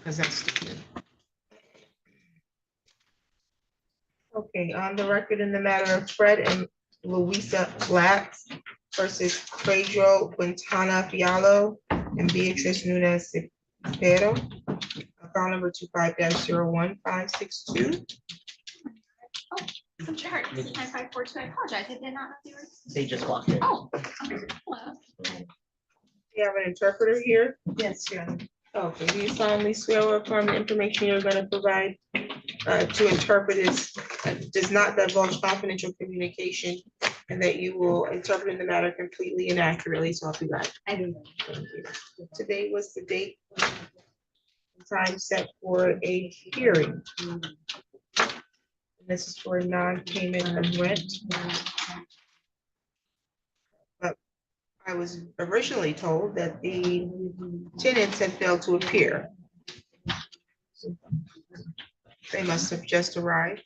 possessed of it. Okay, on the record in the matter of Fred and Louisa Latz versus Pedro Quintana Fialo and Beatrice Nunez Cepero, file number 25-01562. I'm sorry, this is 9542. I apologize. I did not know they were. They just walked in. Oh, okay. Hello. You have an interpreter here? Yes, yeah. Okay, do you solemnly swear or affirm the information you're gonna provide to interpret does not divulge confidential communication, and that you will interpret the matter completely and accurately, so help you God? I do. Thank you. Today was the date and time set for a hearing. This is for non-payment of rent. But I was originally told that the tenants had failed to appear. They must have just arrived.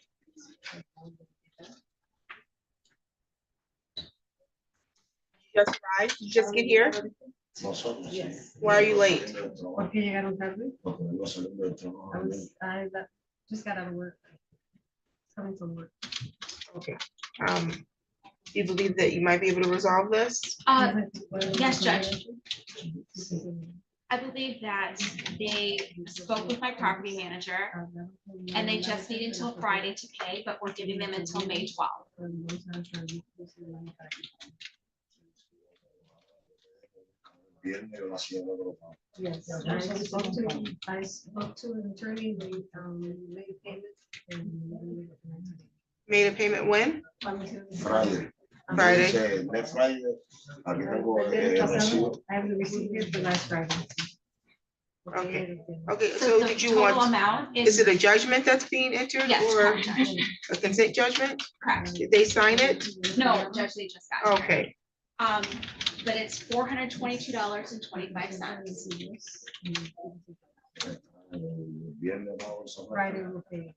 Just arrived? You just get here? Yes. Why are you late? Porque llegaron tarde. I just got out of work. Coming from work. Okay. Do you believe that you might be able to resolve this? Yes, Judge. I believe that they spoke with my property manager and they just need until Friday to pay, but we're giving them until May 12th. Yes, I spoke to an attorney, they made a payment. Made a payment when? Friday. Friday. Next Friday. Aquí tengo el recibo. I haven't received it the last Friday. Okay. Okay, So so the did you total want, amount is is, it a judgment that's being entered yes, or correct, Judge. a consent judgment? Correct. Did they sign it? No, Judge, they just got here. Okay, But it's $422.25. Viernes vamos a- Friday will pay.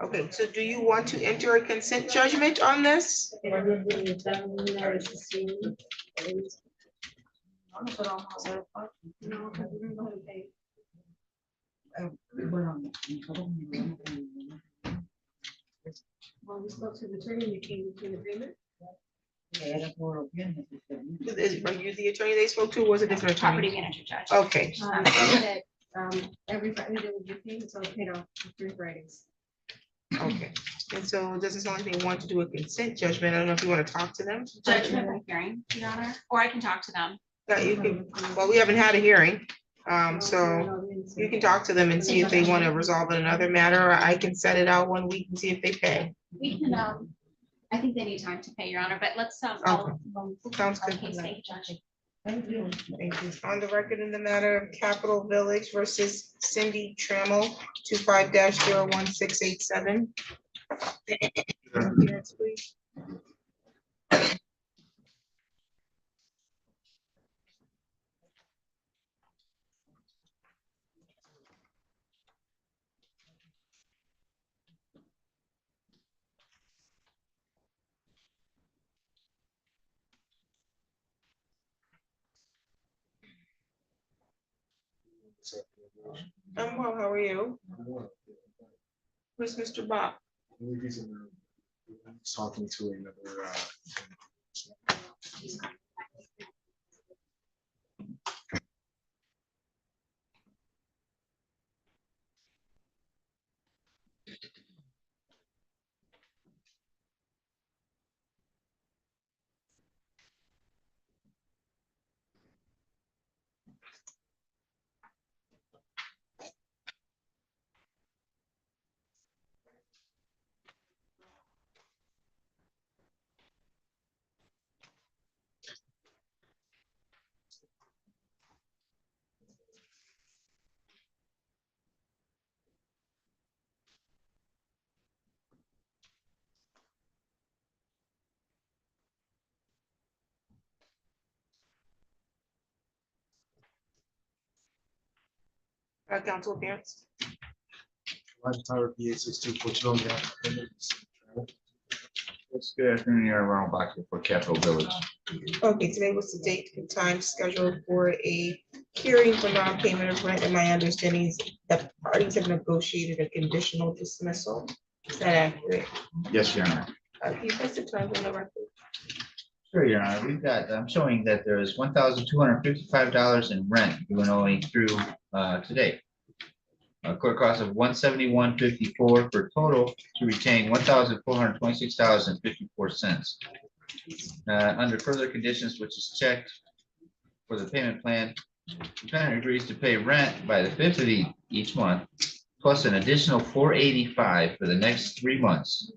okay, so do you want to enter a consent judgment on this? Well, we spoke to the attorney, and they came to an agreement. Are you the attorney they spoke to, or was it a different Property attorney? manager, Judge. Okay, That, every Friday they would get paid, so I paid off for 3 Fridays. okay. And so it doesn't sound like they want to do a consent judgment. I don't know if you want to talk to them. Judge, we have a hearing, Your Honor, or I can talk to them. Yeah, you can, well, we haven't had a hearing, so you can talk to them and see if they want to resolve another matter, or I can set it out 1 week and see if they pay. We can, I think they need time to pay, Your Honor, but let's, Sounds good. okay, thank you, Judge. Thank you. Thank you. On the record in the matter of Capital Village versus Cindy Trammell, 25-01687. Yes, please. I'm well, how are you? Who's Mr. Bob? Talking to another. Council appearance. Tower PA 6242 on behalf of It's good afternoon, you're around back here for Capital Village. Okay, today was the date and time scheduled for a hearing for non-payment of rent, and my understanding is that parties have negotiated a conditional dismissal. Is that accurate? Yes, Your Honor. Can you post the terms on the record? Sure, Your Honor. We've got, I'm showing that there is $1,255 in rent due and owing through today. A court cost of $171.54 for total to retain $1,426.54. Under further conditions, which is checked for the payment plan, the tenant agrees to pay rent by the 5th of each month, plus an additional $485 for the next 3 months,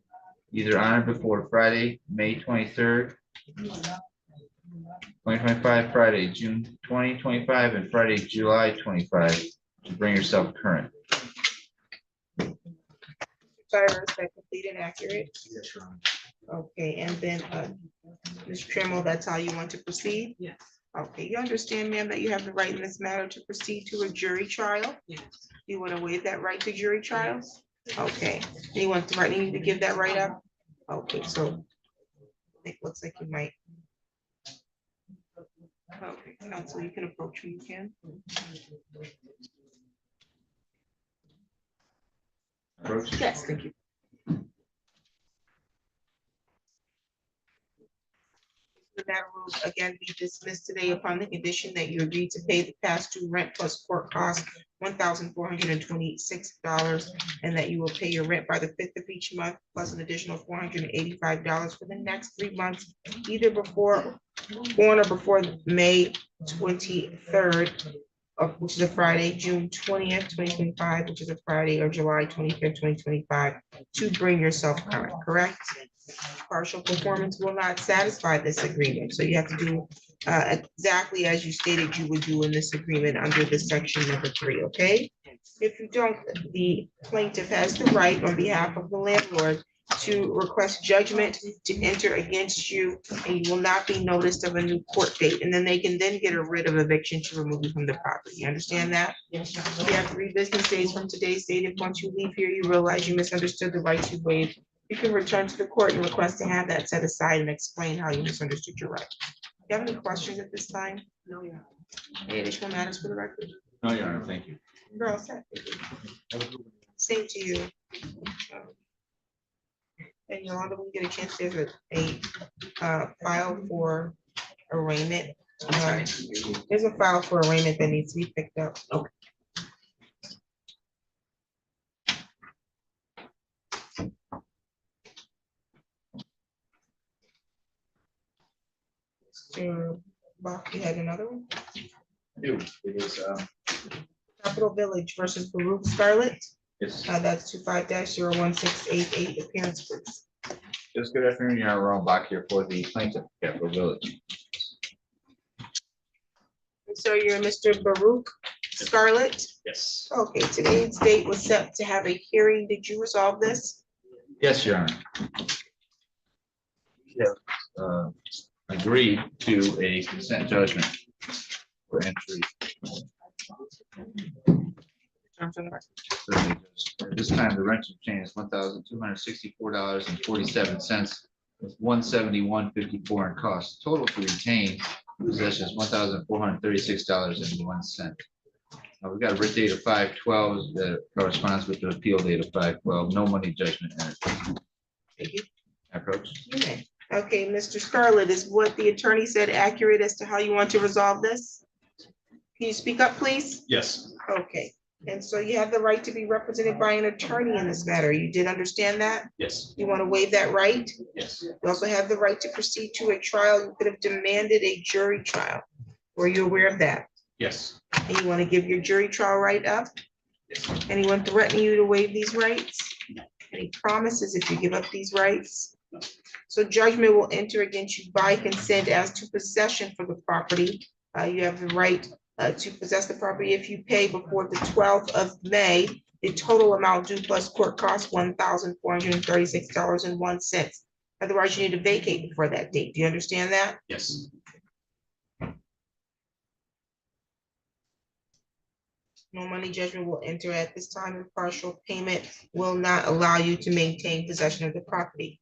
either on or before Friday, May 23rd, 2025, Friday, June 2025, and Friday, July 25, to bring yourself current. Cyrus, is that complete and accurate? Yes, Your Honor. Okay, and then, Ms. Trammell, that's how you want to proceed? Yes. Okay, you understand, ma'am, that you have the right in this matter to proceed to a jury trial? Yes. You want to waive that right to jury trials? Okay, do you want to threaten you to give that right up? Okay, so it looks like you might. Okay, counsel, you can approach me, you can. Approach. Yes, thank you. The matter will again be dismissed today upon the condition that you agree to pay the past due rent plus court costs, $1,426, and that you will pay your rent by the 5th of each month, plus an additional $485 for the next 3 months, either before, on or before May 23rd, which is a Friday, June 20th, 2025, which is a Friday, or July 25th, 2025, to bring yourself current, correct? Partial performance will not satisfy this agreement, so you have to do exactly as you stated you would do in this agreement under this section number 3, okay? If you don't, the plaintiff has the right on behalf of the landlord to request judgment to enter against you, and you will not be noticed of a new court date, and then they can then get a writ of eviction to remove you from the property. You understand that? Yes. You have 3 business days from today's date. If once you leave here, you realize you misunderstood the rights you waived, you can return to the court and request to have that set aside and explain how you misunderstood your right. Do you have any questions at this time? No, yeah. Any additional matters for the record? No, Your Honor, thank you. You're all set. Same to you. And Yolanda, when you get a chance, there's a file for arraignment. There's a file for arraignment that needs to be picked up. Okay. Mr. Bach, you had another one? It is, Capital Village versus Baruch Scarlett. it's That's 25-01688, appearance, please. just good afternoon, you're around back here for the plaintiff, Capital Village. So you're Mr. Baruch Scarlett? Yes. Okay, today's date was set to have a hearing. Did you resolve this? Yes, Your Honor. Yeah, agreed to a consent judgment for entry. Terms on the record. At this time, the rental chain is $1,264.47, with $171.54 in cost. Total to retain possession is $1,436.01. We've got a writ date of 5/12 that corresponds with the appeal date of 5/12. No money judgment entered. Thank you. Approach. You may. Okay, Mr. Scarlett, is what the attorney said accurate as to how you want to resolve this? Can you speak up, please? Yes. Okay, and so you have the right to be represented by an attorney in this matter. You did understand that? Yes. You want to waive that right? Yes. You also have the right to proceed to a trial. You could have demanded a jury trial. Were you aware of that? Yes. And you want to give your jury trial right up? Yes. Anyone threatening you to waive these rights? Any promises if you give up these rights? So judgment will enter against you by consent as to possession for the property. You have the right to possess the property if you pay before the 12th of May. The total amount due plus court costs $1,436.01. Otherwise, you need to vacate before that date. Do you understand that? Yes. No money judgment will enter at this time, and partial payment will not allow you to maintain possession of the property.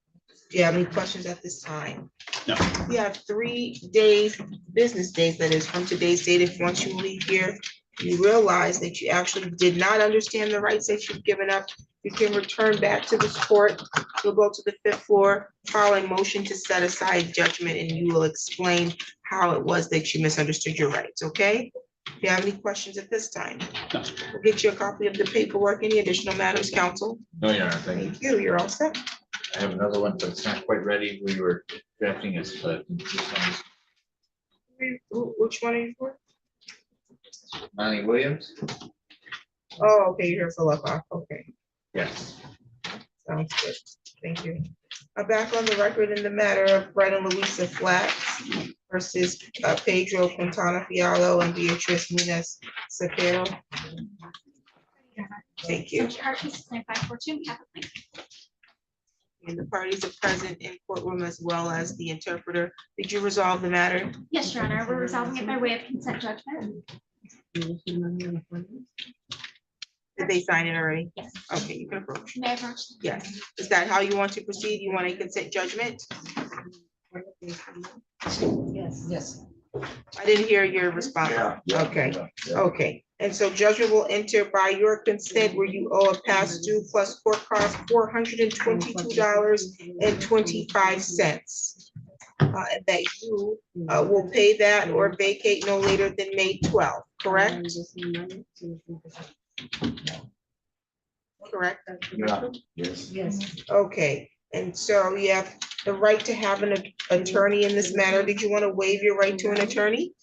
Do you have any questions at this time? No. You have 3 days, business days, that is, from today's date. If once you leave here, you realize that you actually did not understand the rights that you've given up, you can return back to this court. You'll go to the 5th floor, file a motion to set aside judgment, and you will explain how it was that you misunderstood your rights, okay? Do you have any questions at this time? No. We'll get you a copy of the paperwork. Any additional matters, counsel? No, Your Honor, thank you. Thank you. You're all set. I have another one, but it's not quite ready. We were drafting this, but Which one are you for? Lonnie Williams? Oh, okay, you're here for look off. Okay, Yes. sounds good. Thank you. Back on the record in the matter of Fred and Louisa Flats versus Pedro Quintana Fialo and Beatrice Nunes Cepero. Thank you. So our case is 9542, we have a link. And the parties are present in courtroom as well as the interpreter. Did you resolve the matter? Yes, Your Honor, we're resolving it by way of consent judgment. Did they sign it already? Yes. Okay, you can approach. May I approach? Yes. Is that how you want to proceed? You want a consent judgment? Yes. Yes. I didn't hear your response. Okay. Okay, and so judgment will enter by your consent where you owe a past due plus court cost $422.25. And that you will pay that or vacate no later than May 12th, correct? Correct? Yeah, yes. Yes. Okay, and so you have the right to have an attorney in this matter. Did you want to waive your right to an attorney?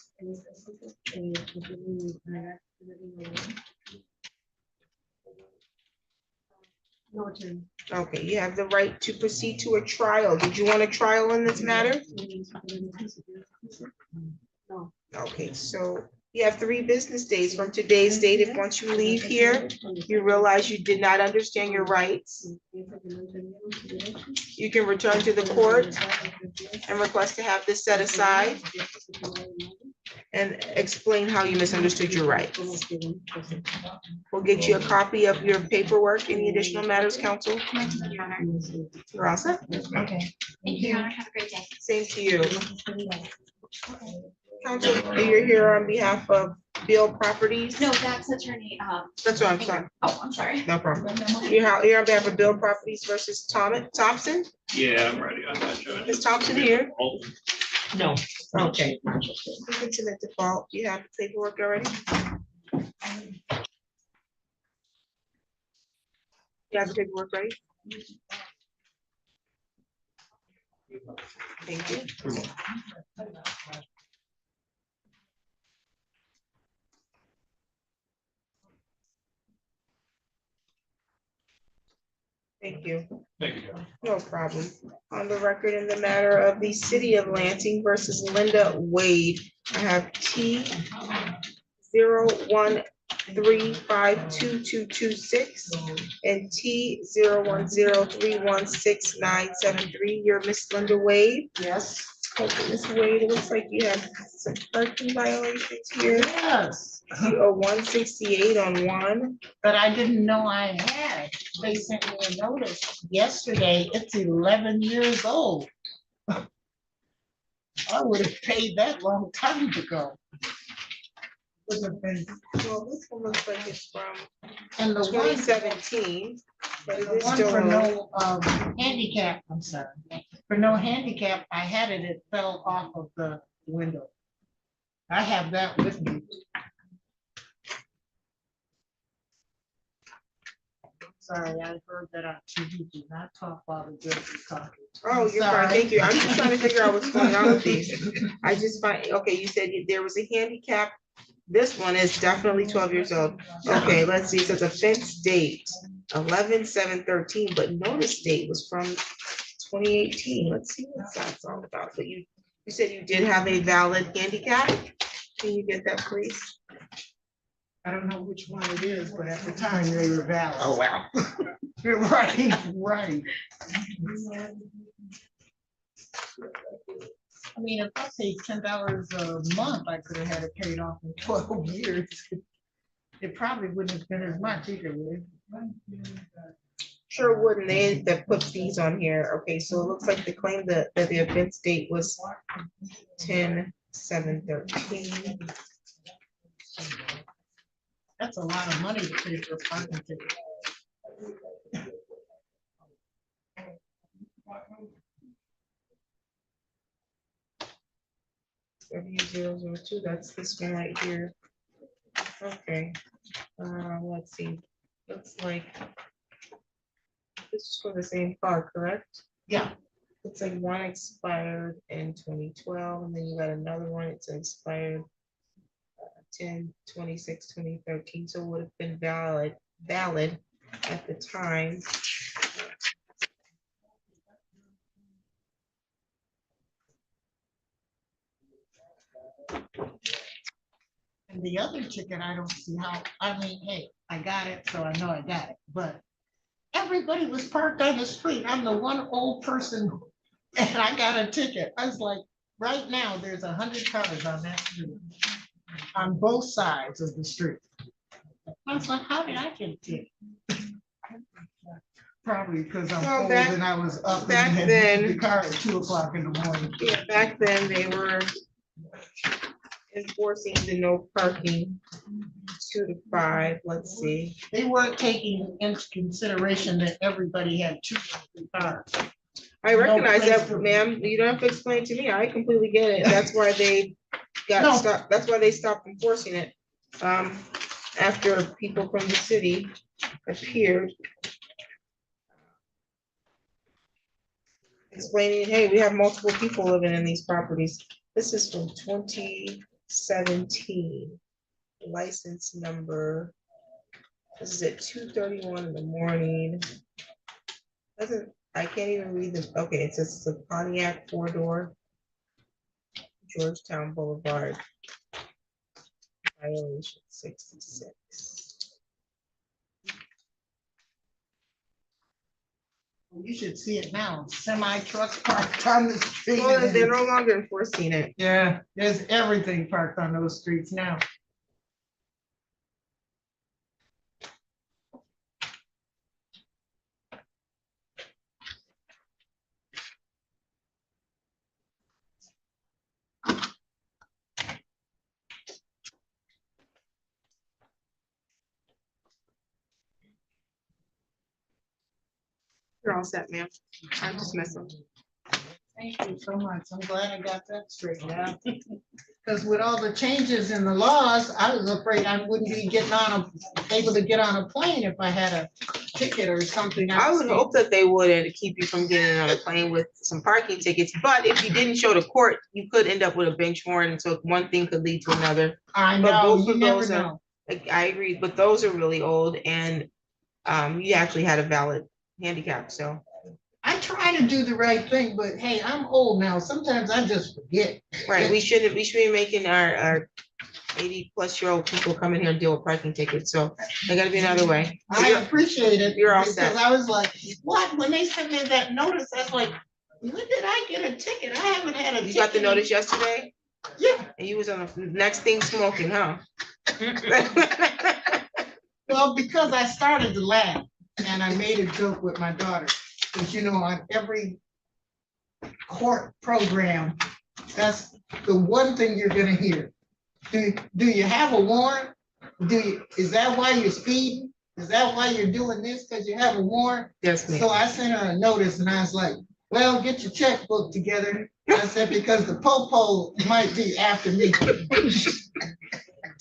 No attorney. Okay, you have the right to proceed to a trial. Did you want a trial in this matter? No. Okay, so you have 3 business days from today's date. If once you leave here, you realize you did not understand your rights, you can return to the court and request to have this set aside and explain how you misunderstood your rights. We'll get you a copy of your paperwork. Any additional matters, counsel? Thank you, Your Honor. You're all set? Okay. Thank you, Your Honor. Have a great day. Same to you. Counsel, you're here on behalf of Bill Properties? No, that's attorney, That's what I'm saying. oh, I'm sorry. No problem. You're on behalf of Bill Properties versus Thompson? Yeah, I'm ready on that, Judge. Is Thompson here? No. Okay. You can submit default. You have the paperwork already? You have the paperwork ready? Thank you. Thank you. Thank you. No problem. On the record in the matter of the city of Lansing versus Linda Wade, I have T 013522226 and T 010316973. You're Miss Linda Wade. Yes. Okay, Ms. Wade, it looks like you have some parking violations here. Yes, You owe 168 on one. but I didn't know I had. They sent me a notice yesterday. It's 11 years old. I would have paid that long time ago. Would have been, Well, this one looks like it's from and the one, 2017, but it the is one still for on. no handicap, I'm sorry. For no handicap, I had it, it fell off of the window. I have that with me. Sorry, I heard that on TV. Do not talk while the judge is talking. Oh, you're fine, Sorry. thank you. I'm just trying to figure out what's going on with these. I just find, okay, you said there was a handicap. This one is definitely 12 years old. Okay, let's see, it says offense date 11/7/13, but notice date was from 2018. Let's see what that's all about. But you said you did have a valid handicap? Can you get that, please? I don't know which one it is, but at the time they were valid. Oh, wow. Right, right. I mean, if I paid $10 a month, I could have had it paid off in 12 years. It probably wouldn't have been as much either way. Sure wouldn't they that put fees on here? Okay, so it looks like the claim that the offense date was 10/7/13. That's a lot of money to pay for a parking ticket. 7002, that's this one right here. Okay, let's see, looks like this is for the same car, correct? Yeah, Looks like one expired in 2012, and then you got another one, it's expired 10/26/2013, so it would have been valid at the time. and the other ticket, I don't see how, I mean, hey, I got it, so I know I got it, but everybody was parked on the street. I'm the one old person and I got a ticket. I was like, right now, there's 100 cars on that street, on both sides of the street. I was like, how did I get a ticket? Probably because I'm Well, old back- and I was up and back had then- moved the car at 2 o'clock in the morning. Yeah, back then they were enforcing the no parking 2 to 5, let's see. They weren't taking into consideration that everybody had 2 cars. I No recognize place that, for- ma'am, you don't have to explain to me, I completely get it, that's why they No. got stopped, that's why they stopped enforcing it. After people from the city appeared. Explaining, hey, we have multiple people living in these properties, this is from 2017. License number. This is at 2:31 in the morning. I can't even read this, okay, it says it's a Pontiac 4-door. Georgetown Boulevard. Violation 66. You should see it now, semi trucks parked on the street. Well, they're no longer enforcing it. Yeah, there's everything parked on those streets now. You're all set, ma'am. I'm just messing. Thank you so much. I'm glad I got that straightened out. Because with all the changes in the laws, I was afraid I wouldn't be able to get on a plane if I had a ticket or something. I would hope that they wouldn't keep you from getting on a plane with some parking tickets, but if you didn't show to court, you could end up with a bench warrant, and so one thing could lead to another. I but know, both you of never those are- know. I agree, but those are really old, and you actually had a valid handicap, so. I try to do the right thing, but hey, I'm old now. Sometimes I just forget. Right, we should be making our 80-plus-year-old people come in here and deal with parking tickets, so there gotta be another way. I appreciate it. You're all because set. I was like, what? When they sent me that notice, I was like, when did I get a ticket? I haven't had a ticket. You got the notice yesterday, Yeah, and you was on the next thing smoking, huh? well, because I started to laugh and I made a joke with my daughter. Because you know, on every court program, that's the one thing you're gonna hear. Do you have a warrant? Is that why you're speeding? Is that why you're doing this? Because you have a warrant? Yes, ma'am. So I sent her a notice and I was like, well, get your checkbook together. I said, because the popo might be after me.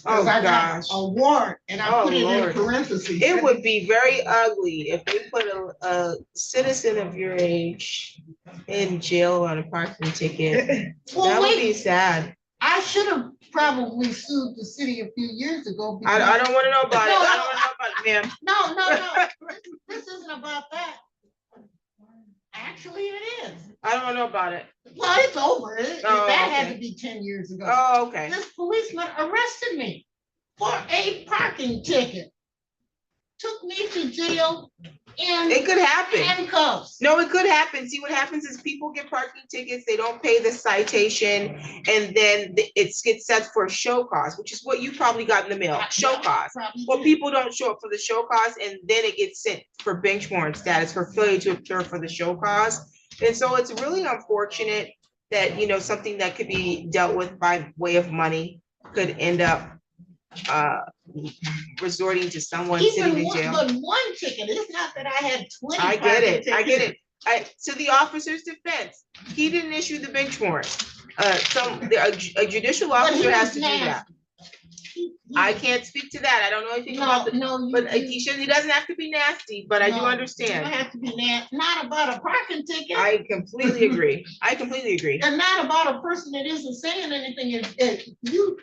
Oh, Because I got gosh. a warrant and I Oh, put it in Lord. parentheses. It would be very ugly if they put a citizen of your age in jail on a parking ticket. Well, That would wait, be sad. I should have probably sued the city a few years ago. I because- don't wanna know about it. No, I don't wanna know about it, ma'am. No. This isn't about that. Actually, it is. I don't wanna know about it. Well, it's over. Oh, That had okay. to be 10 years ago. Oh, okay. This policeman arrested me for a parking ticket. Took me to jail in It could happen. handcuffs. No, it could happen. See, what happens is people get parking tickets, they don't pay the citation, and then it gets set for a show cause, which is what you probably got in the mail, show cause. Probably Well, did. people don't show up for the show cause, and then it gets sent for bench warrant status for failure to appear for the show cause. And so it's really unfortunate that, something that could be dealt with by way of money could end up resorting to someone sitting Even in one, jail. but one ticket, it's not that I had 20. I get parking it, I get tickets. it. To the officer's defense, he didn't issue the bench warrant. A judicial But he officer has was to do that. nasty. I can't speak to that. I don't know anything about the, No, but he doesn't have to be nasty, but I do No, You understand. don't have to be nasty, not about a parking ticket. I completely agree. I completely agree. And not about a person that isn't saying anything.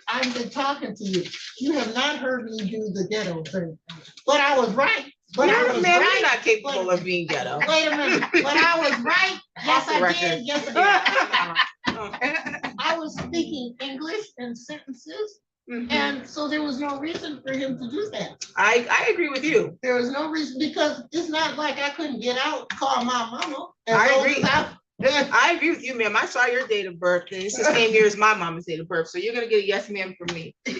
I've been talking to you. You have not heard me do the ghetto thing. But I was right. But I You're- was Man, right. we're not capable of being ghetto. Wait a minute. But I was right. Yes, Off the I record. did. Yes, I did. I was speaking English in sentences. Mhm. And so there was no reason for him to do that. I agree with you. There was no reason, because it's not like I couldn't get out, call my mama. and I go agree. out. I agree with you, ma'am. I saw your date of birth, and it's the same year as my mama's date of birth, so you're gonna get a yes, ma'am, from me. Hey,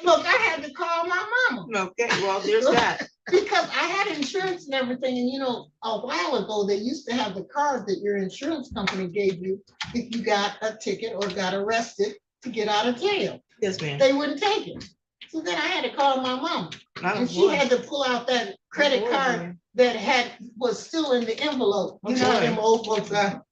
look, I had to call my mama Okay, well, there's that. because I had insurance and everything. And a while ago, they used to have the card that your insurance company gave you if you got a ticket or got arrested to get out of jail. Yes, ma'am. They wouldn't take it. So then I had to call my mama. Oh, And she boy. had to pull out that credit boy, card that was still in the envelope. You know, boy. them old folks are.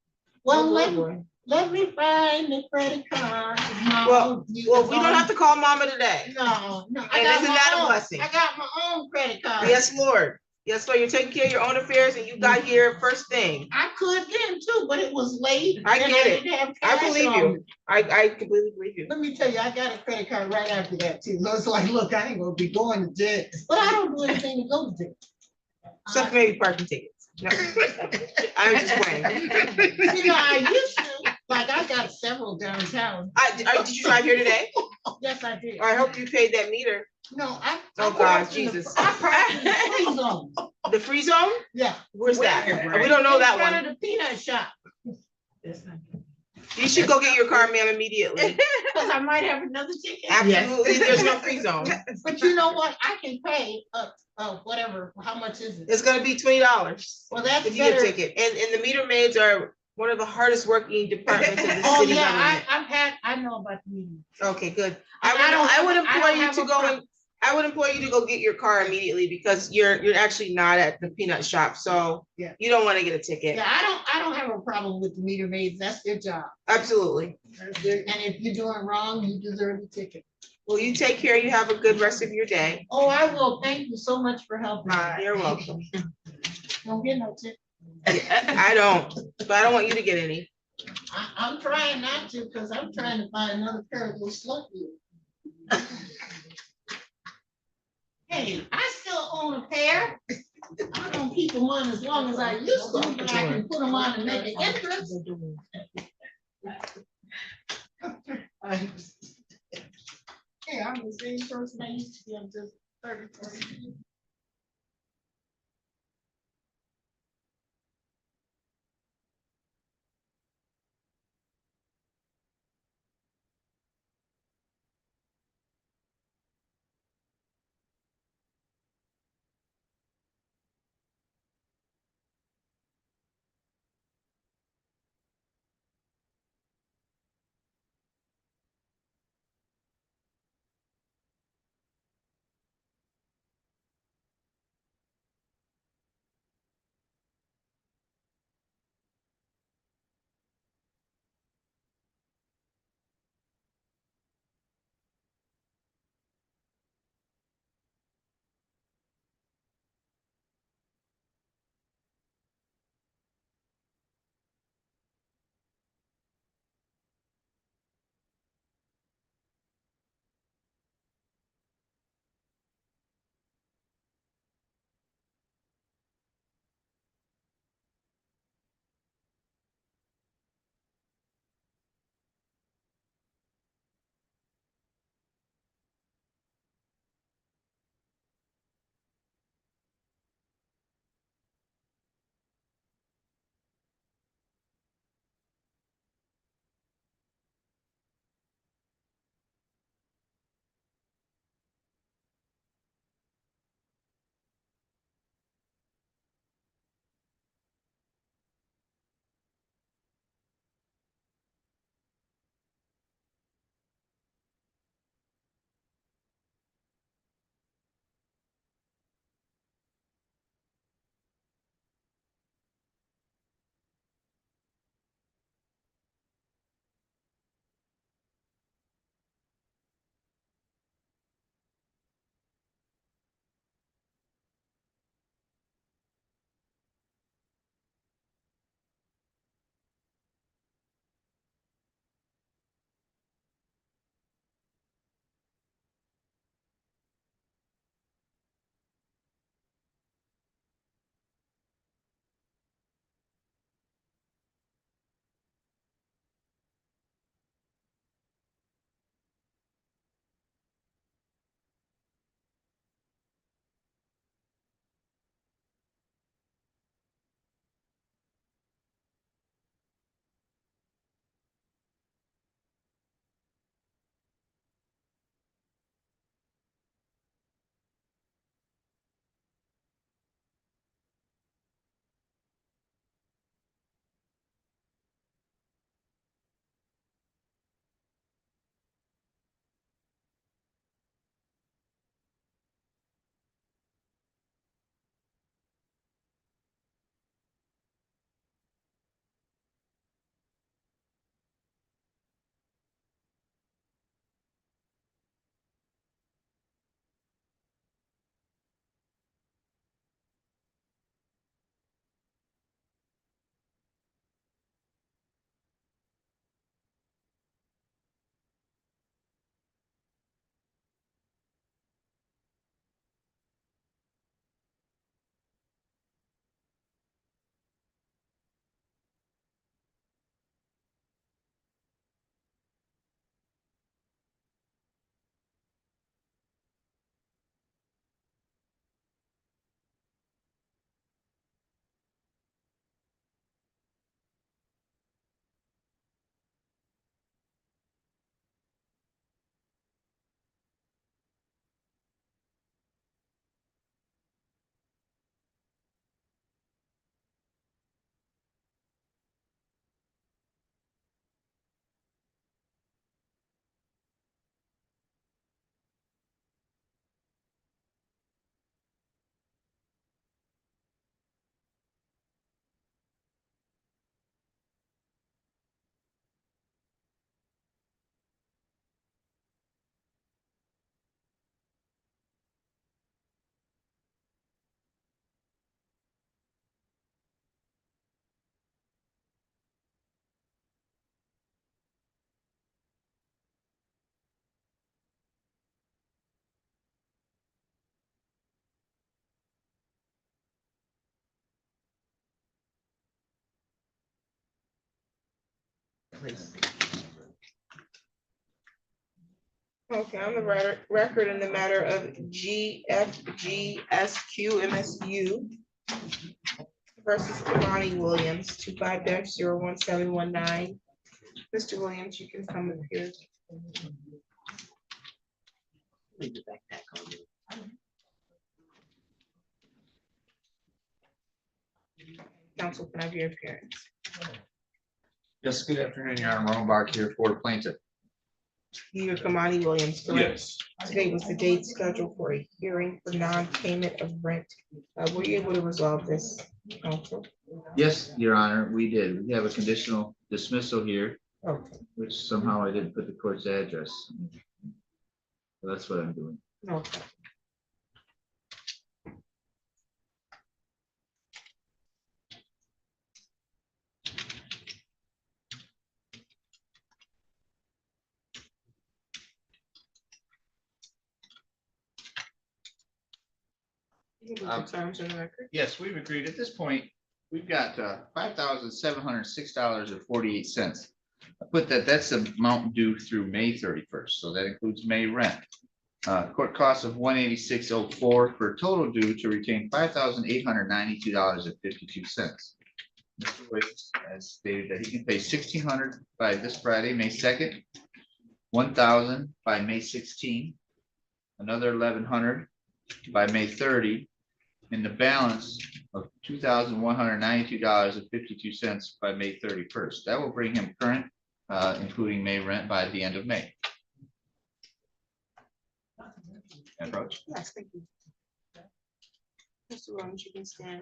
Well, Oh, let, boy. let me find the credit card. Well, we don't have to call mama today. No. And isn't that a blessing? I got my own credit card. Yes, Lord. Yes, Lord, you're taking care of your own affairs, and you got here first thing. I could then too, but it was late. I and get it. didn't have I cash believe on you. me. I completely believe you. Let me tell you, I got a credit card right after that too. So it's like, look, I ain't gonna be going to jail, but I don't do anything to go to jail. Except maybe parking tickets. No. I'm just playing. I used to, like I got several downtown. Did you drive here today? Yes, I did. I hope you paid that meter. No, I. Oh, I God, parked in the- Jesus. I parked in the free zone. The free zone? Yeah. Where's that? We don't know In that front one. of the peanut shop, You should go get your car, ma'am, immediately. because I might have another ticket. Absolutely, there's no free zone. But you know what? I can pay, whatever, how much is it? It's gonna be $20 Well, that's if you get a better. ticket. And the meter maids are one of the hardest working departments of the Oh, city yeah, government. I know about the meeting. Okay, good. I I would don't implore you have to a go problem. and, I would implore you to go get your car immediately because you're actually not at the peanut shop, so Yeah. you don't wanna get a ticket. Yeah, I don't have a problem with the meter maids. That's their job. Absolutely. And if you're doing wrong, you deserve a ticket. Well, you take care. You have a good rest of your day. Oh, I will. Thank you so much for helping. me. You're welcome. Don't get no ticket. I don't, but I don't want you to get any. I'm trying not to, because I'm trying to find another pair of those slug wheels. Hey, I still own a pair. I don't keep them on as long as I used to, but I can put them on and make an entrance. Hey, I'm the same person I used to be. I'm just 30. Okay, on the record in the matter of GFGSQ versus Imani Williams, 25-01719. Mr. Williams, you can come up here. Council, can I have your appearance? Yes, good afternoon, Your Honor. Ron Bark here for plaintiff. You are Imani Williams, correct? Yes, Today was the date scheduled for a hearing for non-payment of rent. Were you able to resolve this, council? Yes, Your Honor, we did. We have a conditional dismissal here, Okay, which somehow I didn't put the court's address. So that's what I'm doing. okay. You can put the terms on the record. Yes, we've agreed. At this point, we've got $5,706.48. I put that's the amount due through May 31st, so that includes May rent. Court costs of $186.04 for a total due to retain $5,892.52. Mr. Wicks has stated that he can pay $1,600 by this Friday, May 2nd, $1,000 by May 16th, another $1,100 by May 30, and the balance of $2,192.52 by May 31st. That will bring him current, including May rent by the end of May. Approach. Yes, thank you. Mr. Williams, you can stand.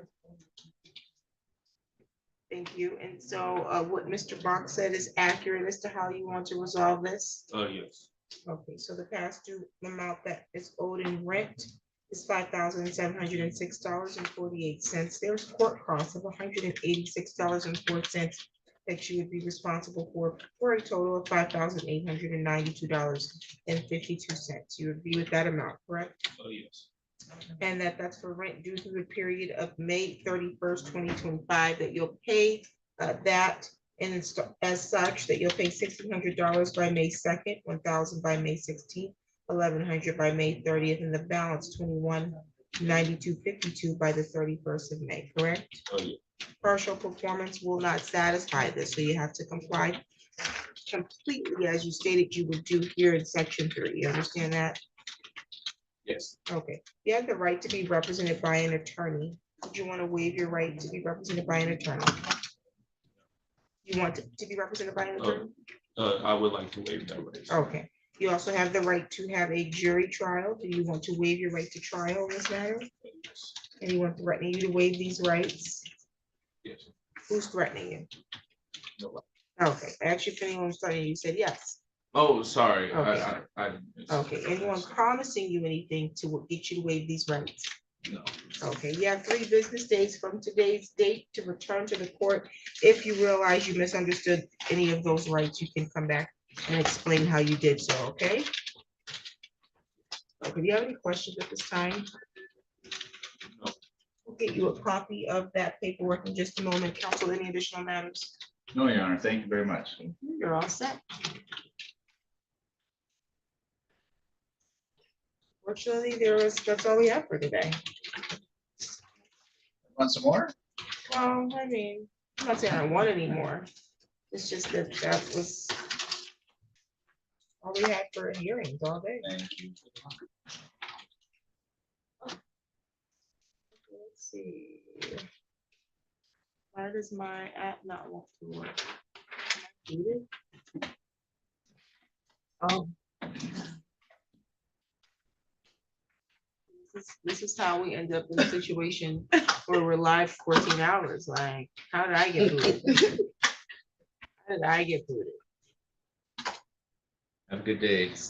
Thank you. And so what Mr. Bach said is accurate as to how you want to resolve this? yes. Okay, so the past due amount that is owed in rent is $5,706.48. There's court costs of $186.04 that you would be responsible for a total of $5,892.52. You agree with that amount, correct? Oh, yes. And that's for rent due through the period of May 31st, 2025, that you'll pay that and as such that you'll pay $1,600 by May 2nd, $1,000 by May 16th, $1,100 by May 30th, and the balance $2,192.52 by the 31st of May, correct? Oh, yeah. Partial performance will not satisfy this, so you have to comply completely as you stated you would do here in section 3. You understand that? Yes. Okay, you have the right to be represented by an attorney. Did you want to waive your right to be represented by an attorney? You want to be represented by an attorney? I would like to waive that right. Okay, you also have the right to have a jury trial. Do you want to waive your right to trial in this matter? Yes. Anyone threatening you to waive these rights? Yes. Who's threatening you? Nobody. Okay, I asked you if anyone was threatening you, you said yes. Oh, sorry. Okay. I. Okay, anyone promising you anything to get you to waive these rights? No. Okay, you have 3 business days from today's date to return to the court. If you realize you misunderstood any of those rights, you can come back and explain how you did so, okay? Okay, do you have any questions at this time? No. We'll get you a copy of that paperwork in just a moment. Counsel, any additional matters? No, Your Honor, thank you very much. You're all set. Fortunately, that's all we have for today. Want some more? Well, I mean, I'm not saying I want any more. It's just that was all we had for hearings all day. Thank you. Let's see. Why does my app not want to work? Muted? Oh. This is how we end up in a situation where we're live 14 hours. Like, how did I get booted? How did I get booted? Have a good day.